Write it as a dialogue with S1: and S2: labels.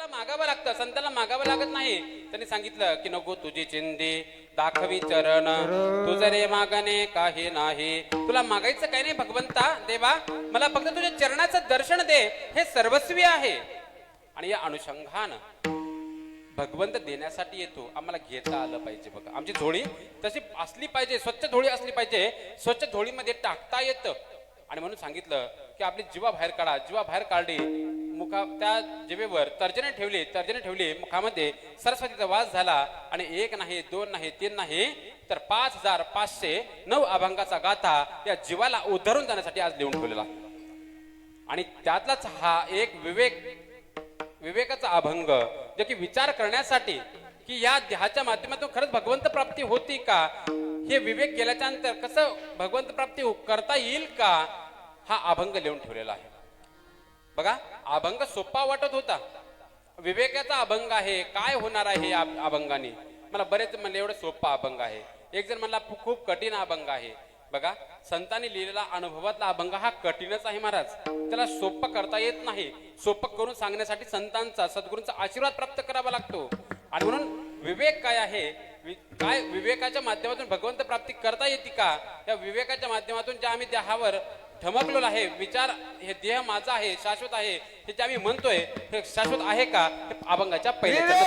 S1: देवाला मागावं लागतं, संतांना मागावं लागत नाही. त्यांनी सांगितलं की नको तुझी चिंदी दाखवी चरण, तुझं रे मागणे काही नाही. तुला मागायचं काही नाही भगवंता देवा, मला फक्त तुझ्या चरणाचं दर्शन दे, हे सर्वस्वी आहे. आणि या अनुषंगानं भगवंत देण्यासाठी येतो, आम्हाला घेता आलं पाहिजे. बघा आमची झोळी तशी असली पाहिजे, स्वच्छ झोळी असली पाहिजे, स्वच्छ झोळीमध्ये टाकता येतं. आणि म्हणून सांगितलं की आपली जीवा बाहेर काढा. जीवा बाहेर काढली, मुखा त्या जिभेवर तर्जनी ठेवली, मुखामध्ये सरस्वतीचा वास झाला. आणि एक नाही, दोन नाही, तीन नाही, तर 5509 अभंगाचा गाथा या जीवाला उद्धरून जाण्यासाठी आज लिहून ठेवलेला. आणि त्यातलाच हा एक विवेकाचा अभंग, जे की विचार करण्यासाठी की या देहाच्या माध्यमातून खरंच भगवंत प्राप्ती होती का, हे विवेक केल्याच्या नंतर कसं भगवंत प्राप्ती करता येईल का, हा अभंग लिहून ठेवलेला आहे. बघा अभंग सोपा वाटत होता, विवेकाचा अभंग आहे, काय होणार आहे या अभंगाने. मला बरेच म्हणले एवढं सोपा अभंग आहे, एक जण म्हणला खूप कठीण अभंग आहे. बघा संतांनी लिहिलेला अनुभवातला अभंग हा कठीणच आहे महाराज, त्याला सोपं करता येत नाही. सोपं करून सांगण्यासाठी संतांचा सद्गुरूंचा आशीर्वाद प्राप्त करावा लागतो. आणि म्हणून विवेक काय आहे, काय विवेकाच्या माध्यमातून भगवंत प्राप्ती करता येते का, या विवेकाच्या माध्यमातून ज्या आम्ही देहावर ठमकलेलो आहे, विचार हे देह माझा आहे, शाश्वत आहे, हे जे आम्ही म्हणतोय हे शाश्वत आहे का, हे अभंगाच्या पहिल्या